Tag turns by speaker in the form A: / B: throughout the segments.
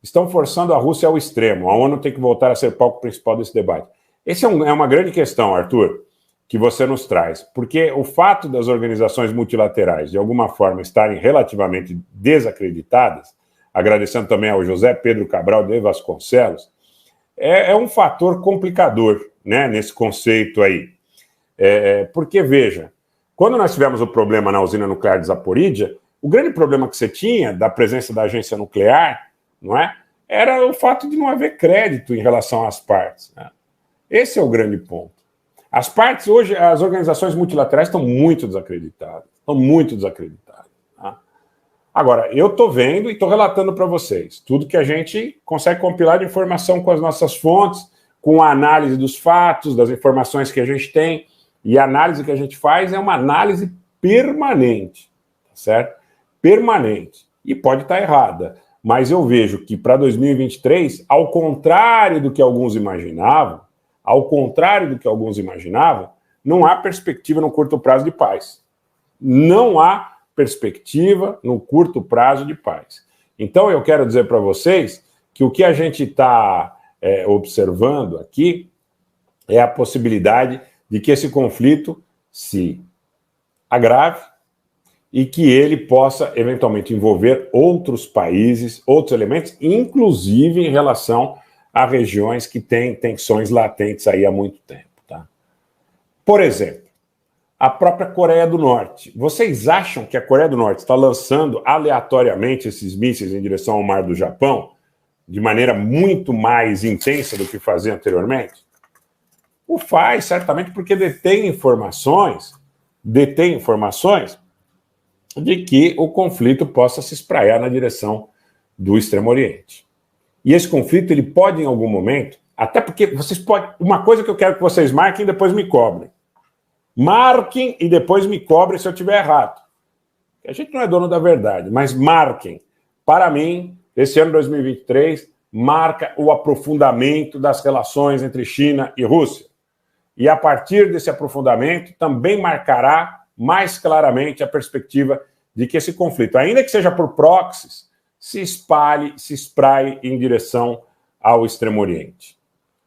A: estão forçando a Rússia ao extremo. A ONU tem que voltar a ser palco principal desse debate. Essa é uma grande questão, Arthur, que você nos traz, porque o fato das organizações multilaterais, de alguma forma, estarem relativamente desacreditadas, agradecendo também ao José Pedro Cabral de Vasconcelos, é um fator complicador, né, nesse conceito aí. Porque, veja, quando nós tivemos o problema na usina nuclear de Zaporídia, o grande problema que você tinha da presença da agência nuclear, não é, era o fato de não haver crédito em relação às partes, né? Esse é o grande ponto. As partes hoje, as organizações multilaterais estão muito desacreditadas. Tá? Agora, eu estou vendo e estou relatando para vocês tudo que a gente consegue compilar de informação com as nossas fontes, com a análise dos fatos, das informações que a gente tem, e a análise que a gente faz é uma análise permanente, tá certo? Permanente. E pode estar errada, mas eu vejo que para 2023, ao contrário do que alguns imaginavam, não há perspectiva no curto prazo de paz. Não há perspectiva no curto prazo de paz. Então, eu quero dizer para vocês que o que a gente está observando aqui é a possibilidade de que esse conflito se agrave e que ele possa, eventualmente, envolver outros países, outros elementos, inclusive em relação a regiões que têm tensões latentes aí há muito tempo. Tá? Por exemplo, a própria Coreia do Norte. Vocês acham que a Coreia do Norte está lançando aleatoriamente esses mísseis em direção ao mar do Japão de maneira muito mais intensa do que fazia anteriormente? O faz, certamente, porque detém informações de que o conflito possa se espraiar na direção do Extremo Oriente. E esse conflito, ele pode, em algum momento, até porque vocês podem... Uma coisa que eu quero que vocês marquem e depois me cobrem. Marquem e depois me cobrem se eu estiver errado. A gente não é dono da verdade, mas marquem. Para mim, esse ano 2023 marca o aprofundamento das relações entre China e Rússia. E a partir desse aprofundamento também marcará mais claramente a perspectiva de que esse conflito, ainda que seja por proxies, se espraie em direção ao Extremo Oriente.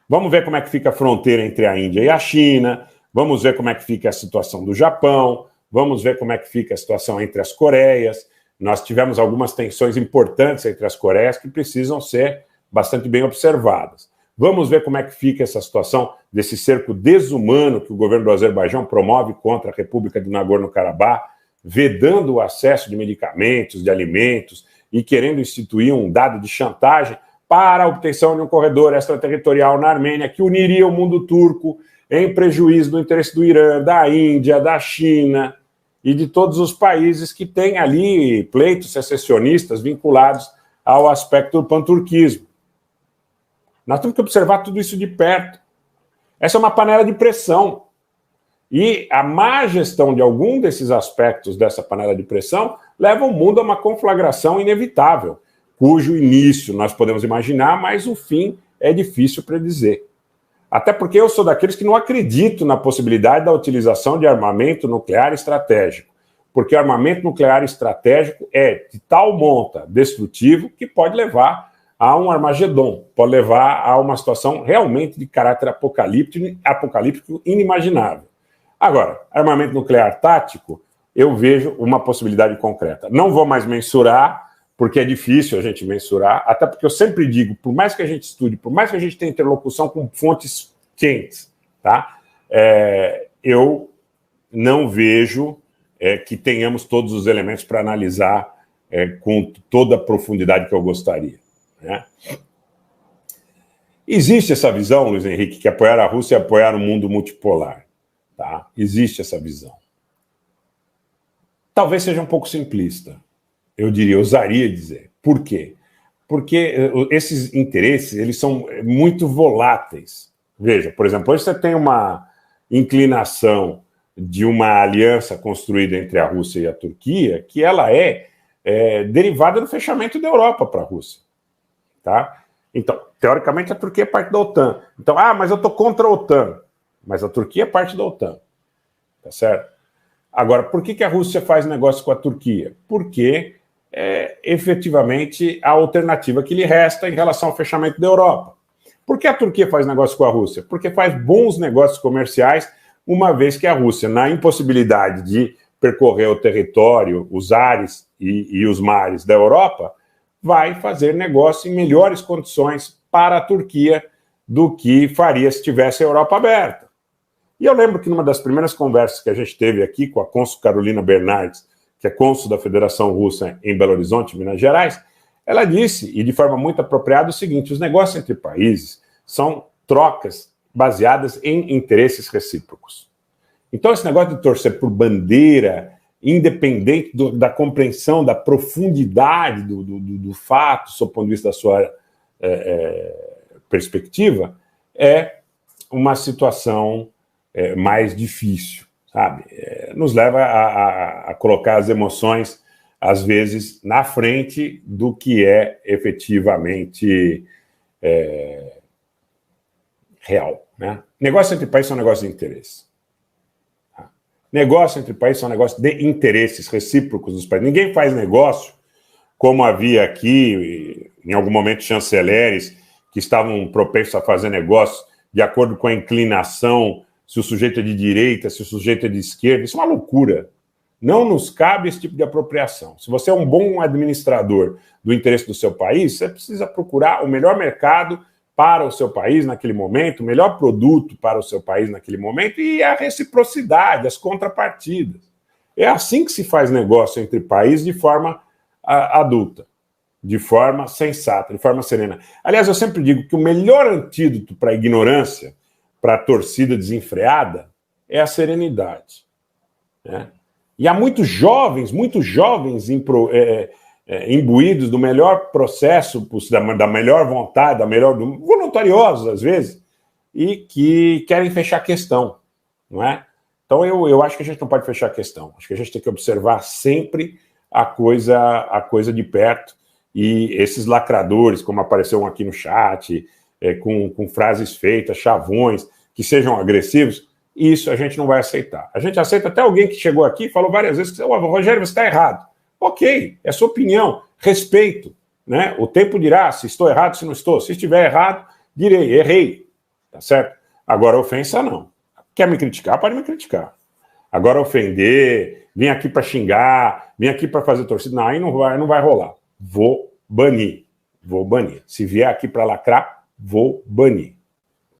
A: Vamos ver como é que fica a fronteira entre a Índia e a China, vamos ver como é que fica a situação do Japão, vamos ver como é que fica a situação entre as Coreias. Nós tivemos algumas tensões importantes entre as Coreias que precisam ser bastante bem observadas. Vamos ver como é que fica essa situação desse cerco desumano que o governo do Azerbaijão promove contra a República do Nagorno-Karabakh, vedando o acesso de medicamentos, de alimentos, e querendo instituir um dado de chantagem para a obtenção de um corredor extraterritorial na Armênia que uniria o mundo turco em prejuízo do interesse do Irã, da Índia, da China e de todos os países que têm ali pleitos secessionistas vinculados ao aspecto do panturquismo. Nós temos que observar tudo isso de perto. Essa é uma panela de pressão. E a má gestão de algum desses aspectos dessa panela de pressão leva o mundo a uma conflagração inevitável, cujo início nós podemos imaginar, mas o fim é difícil predizer. Até porque eu sou daqueles que não acredito na possibilidade da utilização de armamento nuclear estratégico, porque o armamento nuclear estratégico é de tal monta destrutivo que pode levar a um Armagedon, pode levar a uma situação realmente de caráter apocalíptico inimaginável. Agora, armamento nuclear tático, eu vejo uma possibilidade concreta. Não vou mais mensurar, porque é difícil a gente mensurar, até porque eu sempre digo, por mais que a gente estude, por mais que a gente tenha interlocução com fontes quentes, tá? Eu não vejo que tenhamos todos os elementos para analisar com toda a profundidade que eu gostaria, né? Existe essa visão, Luiz Henrique, que apoiar a Rússia é apoiar o mundo multipolar. Tá? Existe essa visão. Talvez seja um pouco simplista, eu diria, ousaria dizer. Por quê? Porque esses interesses, eles são muito voláteis. Veja, por exemplo, hoje você tem uma inclinação de uma aliança construída entre a Rússia e a Turquia, que ela é derivada do fechamento da Europa para a Rússia. Tá? Então, teoricamente, a Turquia é parte da OTAN. Então, mas eu estou contra a OTAN. Mas a Turquia é parte da OTAN, tá certo? Agora, por que a Rússia faz negócio com a Turquia? Porque efetivamente a alternativa que lhe resta em relação ao fechamento da Europa. Por que a Turquia faz negócio com a Rússia? Porque faz bons negócios comerciais, uma vez que a Rússia, na impossibilidade de percorrer o território, os ares e os mares da Europa, vai fazer negócio em melhores condições para a Turquia do que faria se tivesse a Europa aberta. E eu lembro que numa das primeiras conversas que a gente teve aqui com a cônsul Carolina Bernardes, que é cônsul da Federação Russa em Belo Horizonte, Minas Gerais, ela disse, e de forma muito apropriada, o seguinte: os negócios entre países são trocas baseadas em interesses recíprocos. Então, esse negócio de torcer por bandeira, independente da compreensão, da profundidade do fato, sob o ponto de vista da sua perspectiva, é uma situação mais difícil, sabe? Nos leva a colocar as emoções, às vezes, na frente do que é efetivamente real, né? Negócio entre países são negócios de interesse. Negócio entre países são negócios de interesses recíprocos dos países. Ninguém faz negócio, como havia aqui, em algum momento, chanceleres que estavam propensos a fazer negócio de acordo com a inclinação, se o sujeito é de direita, se o sujeito é de esquerda. Isso é uma loucura. Não nos cabe esse tipo de apropriação. Se você é um bom administrador do interesse do seu país, você precisa procurar o melhor mercado para o seu país naquele momento, o melhor produto para o seu país naquele momento e a reciprocidade, as contrapartidas. É assim que se faz negócio entre países de forma adulta, de forma sensata, de forma serena. Aliás, eu sempre digo que o melhor antídoto para a ignorância, para a torcida desenfreada, é a serenidade, né? E há muitos jovens imbuídos do melhor processo, da melhor vontade, voluntariosos às vezes, e que querem fechar a questão, não é? Então eu acho que a gente não pode fechar a questão. Acho que a gente tem que observar sempre a coisa de perto, e esses lacradores, como apareceu aqui no chat, com frases feitas, chavões, que sejam agressivos, isso a gente não vai aceitar. A gente aceita até alguém que chegou aqui e falou várias vezes que Rogério, você está errado. Ok, é sua opinião, respeito, né? O tempo dirá se estou errado, se não estou. Se estiver errado, direi, errei, tá certo? Agora, ofensa não. Quer me criticar? Pode me criticar. Agora, ofender, vir aqui para xingar, vir aqui para fazer torcida, não, aí não vai rolar. Vou banir. Se vier aqui para lacrar, vou banir.